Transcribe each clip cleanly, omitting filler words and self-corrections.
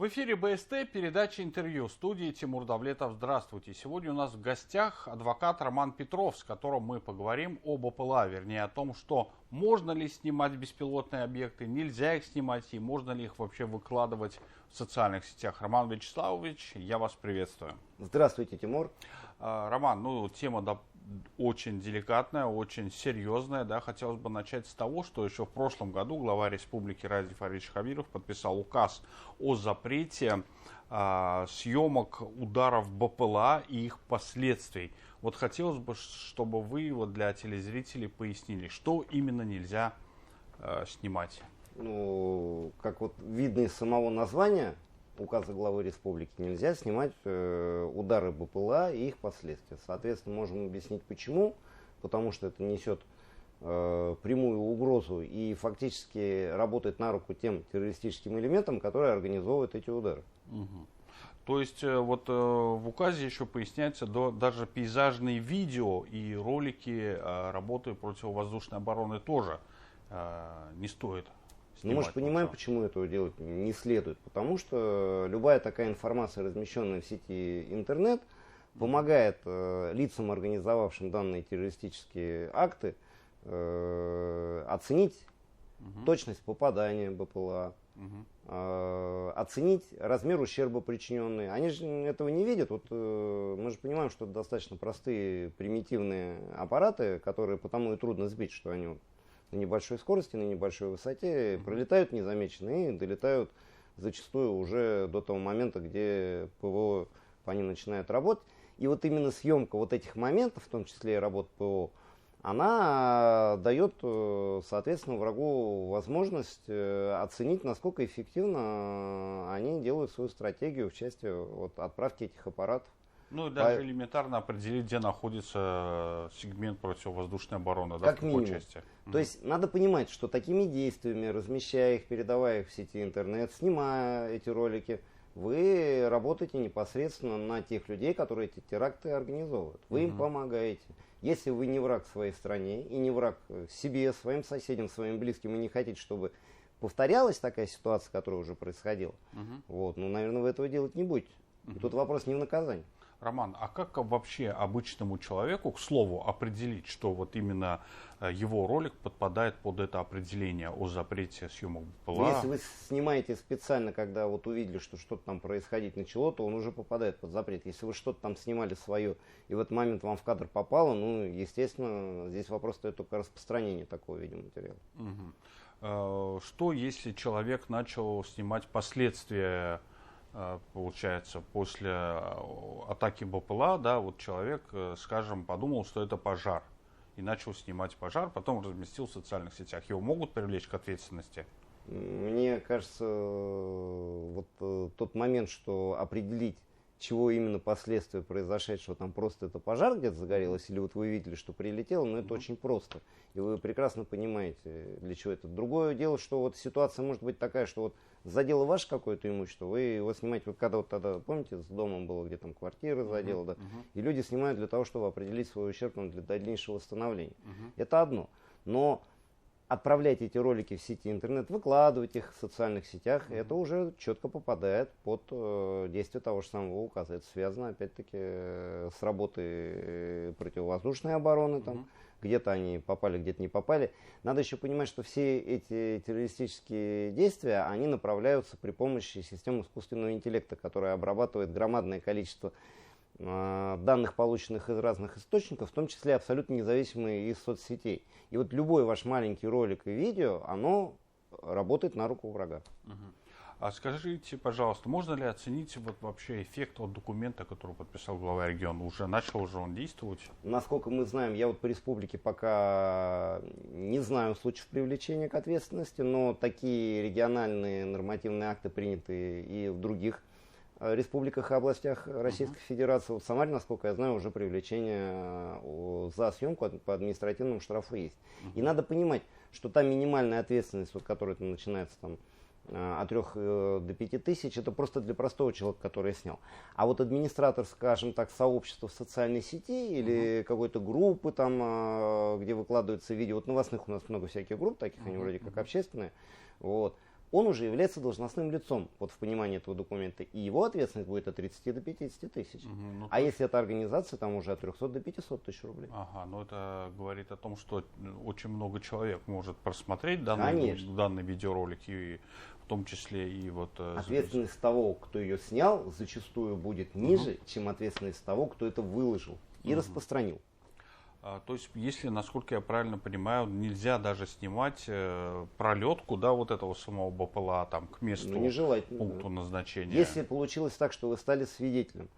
В эфире БСТ, передача «Интервью», студии Тимур Давлетов. Здравствуйте. Сегодня у нас в гостях адвокат Роман Петров, с которым мы поговорим об БПЛА, вернее о том, что можно ли снимать беспилотные объекты, нельзя их снимать и можно ли их вообще выкладывать в социальных сетях. Роман Вячеславович, я вас приветствую. Здравствуйте, Тимур. Роман, тема очень деликатная, очень серьезная. Хотелось бы начать с того, что еще в прошлом году глава республики Радик Фаридович Хабиров подписал указ о запрете съемок ударов БПЛА и их последствий. Хотелось бы, чтобы вы для телезрителей пояснили, что именно нельзя снимать. Как видно из самого названия указа главы республики, нельзя снимать удары БПЛА и их последствия. Соответственно, можем объяснить почему. Потому что это несет прямую угрозу и фактически работает на руку тем террористическим элементам, которые организовывают эти удары. Угу. То есть в указе еще поясняется, даже пейзажные видео и ролики работы противовоздушной обороны тоже не стоит. Мы же понимаем, почему этого делать не следует. Потому что любая такая информация, размещенная в сети интернет, помогает лицам, организовавшим данные террористические акты, оценить точность попадания БПЛА, оценить размер ущерба причиненный. Они же этого не видят. Мы же понимаем, что это достаточно простые, примитивные аппараты, которые потому и трудно сбить, что они на небольшой скорости, на небольшой высоте пролетают незамеченно и долетают зачастую уже до того момента, где ПВО по ним начинает работать. И именно съемка этих моментов, в том числе и работа ПВО, она дает, соответственно, врагу возможность оценить, насколько эффективно они делают свою стратегию в части отправки этих аппаратов. Даже элементарно определить, где находится сегмент противовоздушной обороны, как в какой минимум. части. То есть надо понимать, что такими действиями, размещая их, передавая их в сети интернет, снимая эти ролики, вы работаете непосредственно на тех людей, которые эти теракты организовывают. Вы им помогаете. Если вы не враг своей стране и не враг себе, своим соседям, своим близким, и не хотите, чтобы повторялась такая ситуация, которая уже происходила, наверное, вы этого делать не будете. И тут вопрос не в наказании. Роман, а как вообще обычному человеку, к слову, определить, что именно его ролик подпадает под это определение о запрете съемок БПЛА? Если вы снимаете специально, когда увидели, что что-то там происходить начало, то он уже попадает под запрет. Если вы что-то там снимали свое, и в этот момент вам в кадр попало, естественно, здесь вопрос стоит только распространения такого видеоматериала. Что если человек начал снимать последствия, получается, после атаки БПЛА, человек, скажем, подумал, что это пожар, и начал снимать пожар, потом разместил в социальных сетях. Его могут привлечь к ответственности? Мне кажется, тот момент, что определить, чего именно последствия произошедшего, там просто это пожар где-то загорелось, или вы видели, что прилетело, это очень просто. И вы прекрасно понимаете, для чего это. Другое дело, что ситуация может быть такая, что задело ваше какое-то имущество, вы его снимаете, когда тогда, помните, с домом было, где там квартира задела, и люди снимают для того, чтобы определить свой ущерб для дальнейшего восстановления. Это одно. Но отправлять эти ролики в сети интернет, выкладывать их в социальных сетях, это уже четко попадает под действие того же самого указа. Это связано, опять-таки, с работой противовоздушной обороны. Где-то они попали, где-то не попали. Надо еще понимать, что все эти террористические действия, они направляются при помощи системы искусственного интеллекта, которая обрабатывает громадное количество данных, полученных из разных источников, в том числе абсолютно независимые из соцсетей. И любой ваш маленький ролик и видео, оно работает на руку врага. А скажите, пожалуйста, можно ли оценить вообще эффект от документа, который подписал глава региона? Начал он действовать? Насколько мы знаем, я по республике пока не знаю случаев привлечения к ответственности, но такие региональные нормативные акты приняты и в других республиках и областях Российской Федерации. В Самаре, насколько я знаю, уже привлечение за съемку по административному штрафу есть. И надо понимать, что та минимальная ответственность, которая начинается от 3 до 5 тысяч, это просто для простого человека, который снял. А администратор, скажем так, сообщества в социальной сети или какой-то группы, где выкладываются видео, новостных у нас много всяких групп таких, они вроде как общественные, он уже является должностным лицом вот в понимании этого документа, и его ответственность будет от 30 до 50 тысяч. А если это организация, там уже от 300 до 500 тысяч рублей. Ага, но это говорит о том, что очень много человек может просмотреть данный видеоролик, и в том числе и вот... Ответственность того, кто ее снял, зачастую будет ниже, чем ответственность того, кто это выложил и распространил. То есть, если, насколько я правильно понимаю, нельзя даже снимать пролетку, да, вот этого самого БПЛА там к месту, пункту назначения. Если получилось так, что вы стали свидетелем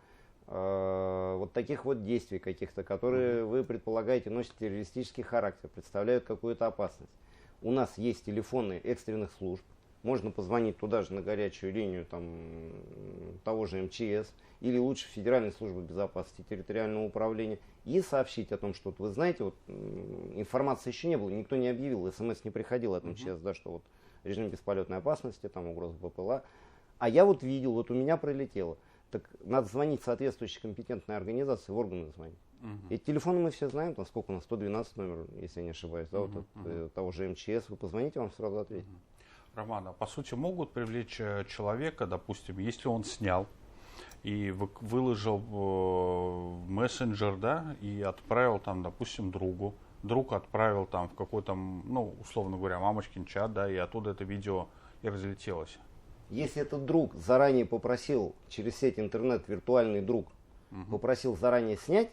вот таких вот действий каких-то, которые вы предполагаете носят террористический характер, представляют какую-то опасность. У нас есть телефоны экстренных служб, можно позвонить туда же на горячую линию там, того же МЧС или лучше Федеральной службы безопасности территориального управления и сообщить о том, что вот, вы знаете, вот, информации еще не было, никто не объявил, СМС не приходил от МЧС, да, что вот режим бесполетной опасности, там угроза БПЛА. А я вот видел, вот у меня пролетело. Так надо звонить в соответствующей компетентной организации, в органы звонить. Эти телефоны мы все знаем, там сколько у нас, 112 номер, если я не ошибаюсь, да, вот от того же МЧС, вы позвоните, вам сразу ответят. Роман, а по сути могут привлечь человека, допустим, если он снял и выложил в мессенджер, да, и отправил там, допустим, другу. Друг отправил там в какой-то, ну, условно говоря, мамочкин чат, да, и оттуда это видео и разлетелось. Если этот друг заранее попросил через сеть интернет, виртуальный друг, попросил заранее снять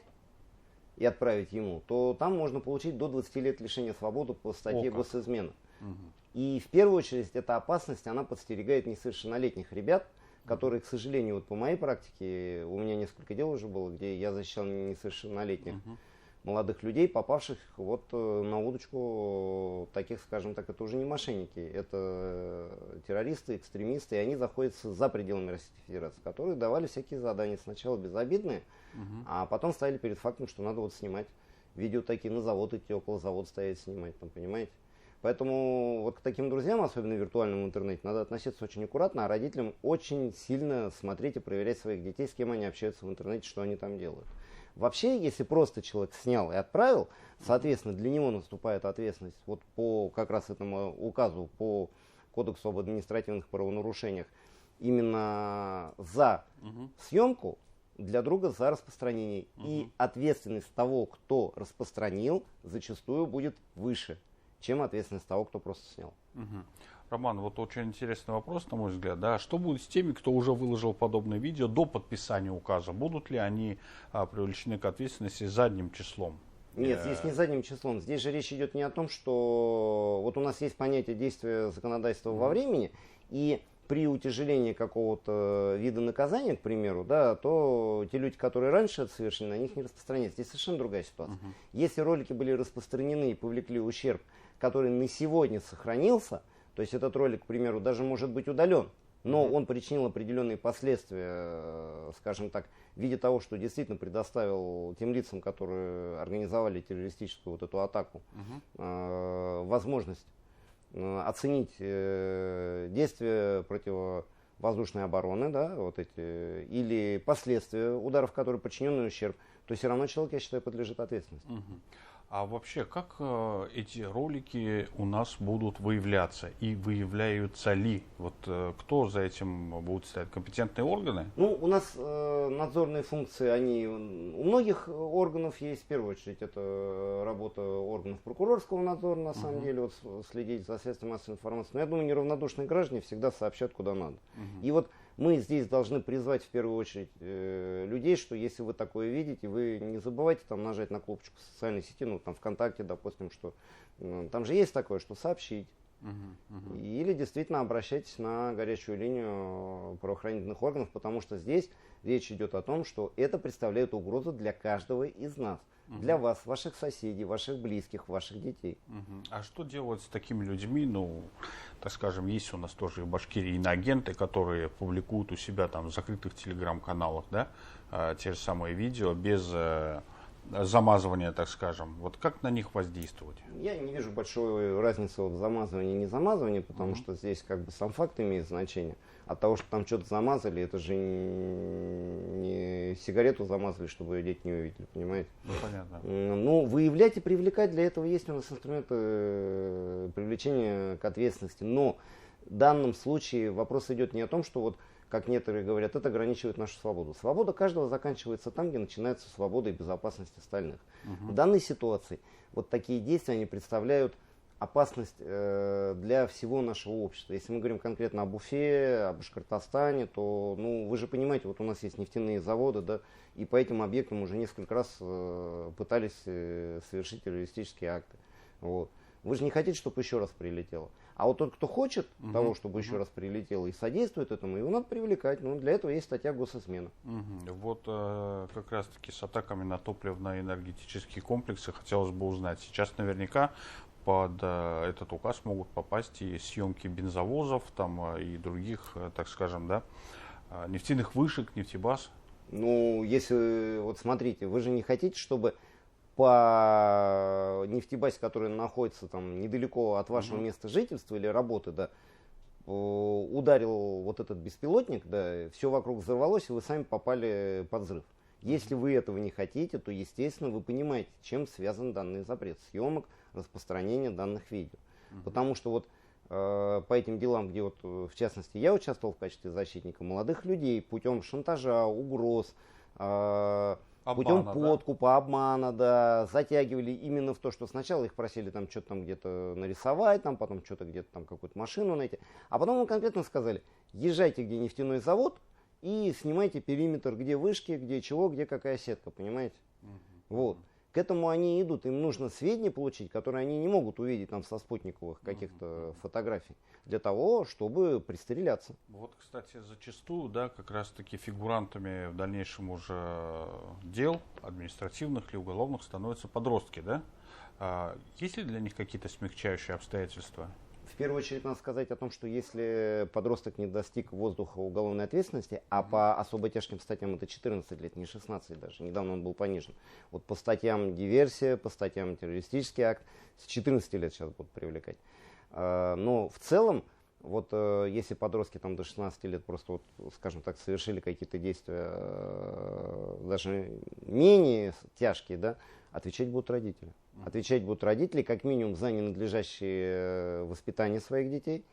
и отправить ему, то там можно получить до 20 лет лишения свободы по статье госизмена. И в первую очередь эта опасность, она подстерегает несовершеннолетних ребят, которые, к сожалению, вот по моей практике, у меня несколько дел уже было, где я защищал несовершеннолетних молодых людей, попавших вот на удочку таких, скажем так, это уже не мошенники, это террористы, экстремисты, и они заходят за пределами Российской Федерации, которые давали всякие задания, сначала безобидные, а потом ставили перед фактом, что надо вот снимать видео такие, на завод идти, около завода стоять, снимать, там, понимаете? Поэтому вот к таким друзьям, особенно в виртуальном интернете, надо относиться очень аккуратно, а родителям очень сильно смотреть и проверять своих детей, с кем они общаются в интернете, что они там делают. Вообще, если просто человек снял и отправил, соответственно, для него наступает ответственность вот по как раз этому указу по Кодексу об административных правонарушениях именно за съемку, для друга за распространение. И ответственность того, кто распространил, зачастую будет выше, чем ответственность того, кто просто снял. Роман, вот очень интересный вопрос, на мой взгляд. Да? Что будет с теми, кто уже выложил подобное видео до подписания указа? Будут ли они привлечены к ответственности задним числом? Нет, здесь не задним числом. Здесь же речь идет не о том, что вот у нас есть понятие действия законодательства во времени, и при утяжелении какого-то вида наказания, к примеру, да, то те люди, которые раньше это совершили, на них не распространяется. Здесь совершенно другая ситуация. Если ролики были распространены и повлекли ущерб, который на сегодня сохранился, то есть этот ролик, к примеру, даже может быть удален, но он причинил определенные последствия, скажем так, в виде того, что действительно предоставил тем лицам, которые организовали террористическую вот эту атаку, возможность оценить действия противовоздушной обороны, да, вот эти, или последствия ударов, которые причиненный ущерб, то все равно человек, я считаю, подлежит ответственности. А вообще, как эти ролики у нас будут выявляться и выявляются ли? Вот кто за этим будет стоять? Компетентные органы? Ну, у нас надзорные функции, они у многих органов есть. В первую очередь, это работа органов прокурорского надзора, на самом деле, вот, следить за средствами массовой информации. Но я думаю, неравнодушные граждане всегда сообщат, куда надо. И вот мы здесь должны призвать в первую очередь людей, что если вы такое видите, вы не забывайте там нажать на кнопочку в социальной сети, ну там ВКонтакте, допустим, что там же есть такое, что сообщить. Или действительно обращайтесь на горячую линию правоохранительных органов, потому что здесь речь идет о том, что это представляет угрозу для каждого из нас. Для вас, ваших соседей, ваших близких, ваших детей. А что делать с такими людьми, ну, так скажем, есть у нас тоже в Башкирии иноагенты, которые публикуют у себя там в закрытых телеграм-каналах, да, те же самые видео без замазывания, так скажем. Вот как на них воздействовать? Я не вижу большой разницы в замазывании и не замазывании, потому что здесь как бы сам факт имеет значение. От того, что там что-то замазали, это же не сигарету замазали, чтобы ее дети не увидели, понимаете? Ну, понятно. Ну, выявлять и привлекать, для этого есть у нас инструменты привлечения к ответственности. Но в данном случае вопрос идет не о том, что вот, как некоторые говорят, это ограничивает нашу свободу. Свобода каждого заканчивается там, где начинается свобода и безопасность остальных. В данной ситуации вот такие действия, они представляют опасность для всего нашего общества. Если мы говорим конкретно об Уфе, об Башкортостане, то, ну, вы же понимаете, вот у нас есть нефтяные заводы, да, и по этим объектам уже несколько раз пытались совершить террористические акты. Вот. Вы же не хотите, чтобы еще раз прилетело. А вот тот, кто хочет того, чтобы еще раз прилетело и содействует этому, его надо привлекать. Ну, для этого есть статья госизмена. Вот как раз таки с атаками на топливно-энергетические комплексы хотелось бы узнать. Сейчас наверняка под этот указ могут попасть и съемки бензовозов там, и других, так скажем, да, нефтяных вышек, нефтебаз. Ну, если, вот смотрите, вы же не хотите, чтобы по нефтебазе, которая находится там недалеко от вашего места жительства или работы, да, ударил вот этот беспилотник, да, все вокруг взорвалось, и вы сами попали под взрыв. Если вы этого не хотите, то, естественно, вы понимаете, чем связан данный запрет съемок, распространения данных видео. Потому что вот по этим делам, где вот в частности я участвовал в качестве защитника молодых людей путем шантажа, угроз, путем подкупа, обмана, да, затягивали именно в то, что сначала их просили там что-то там где-то нарисовать, там, потом что-то где-то там какую-то машину найти, а потом им конкретно сказали: езжайте, где нефтяной завод, и снимайте периметр, где вышки, где чего, где какая сетка, понимаете? Вот. К этому они идут, им нужно сведения получить, которые они не могут увидеть там со спутниковых каких-то фотографий, для того, чтобы пристреляться. Вот, кстати, зачастую, да, как раз-таки фигурантами в дальнейшем уже дел административных или уголовных становятся подростки, да? Есть ли для них какие-то смягчающие обстоятельства? В первую очередь надо сказать о том, что если подросток не достиг воздуха уголовной ответственности, а по особо тяжким статьям это 14 лет, не 16 даже, недавно он был понижен. Вот по статьям диверсия, по статьям террористический акт, с 14 лет сейчас будут привлекать. Но в целом, вот если подростки там до 16 лет просто, вот, скажем так, совершили какие-то действия даже менее тяжкие, да, отвечать будут родители. Отвечать будут родители как минимум за ненадлежащее воспитание своих детей.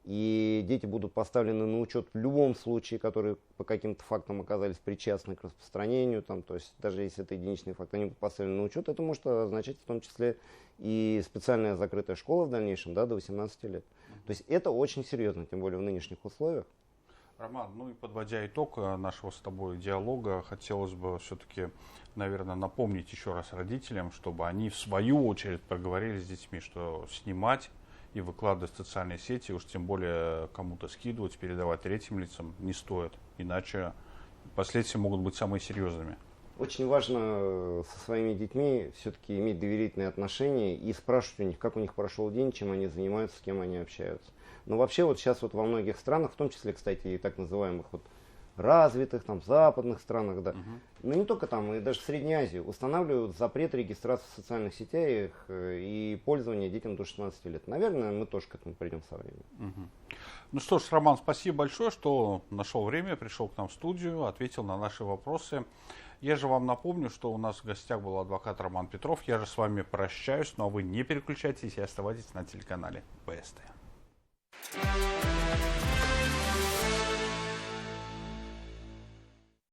И дети будут поставлены на учет в любом случае, которые по каким-то фактам оказались причастны к распространению. Там, то есть даже если это единичный факт, они будут поставлены на учет. Это может означать в том числе и специальная закрытая школа в дальнейшем, да, до 18 лет. То есть это очень серьезно, тем более в нынешних условиях. Роман, ну и подводя итог нашего с тобой диалога, хотелось бы все-таки, наверное, напомнить еще раз родителям, чтобы они в свою очередь проговорили с детьми, что снимать и выкладывать в социальные сети, уж тем более кому-то скидывать, передавать третьим лицам не стоит, иначе последствия могут быть самыми серьезными. Очень важно со своими детьми все-таки иметь доверительные отношения и спрашивать у них, как у них прошел день, чем они занимаются, с кем они общаются. Но вообще вот сейчас вот во многих странах, в том числе, кстати, и так называемых вот развитых, там, западных странах, да, но не только там, и даже в Средней Азии устанавливают запрет регистрации в социальных сетях и пользования детям до 16 лет. Наверное, мы тоже к этому придем со временем. Ну что ж, Роман, спасибо большое, что нашел время, пришел к нам в студию, ответил на наши вопросы. Я же вам напомню, что у нас в гостях был адвокат Роман Петров. Я же с вами прощаюсь, но вы не переключайтесь и оставайтесь на телеканале БСТ.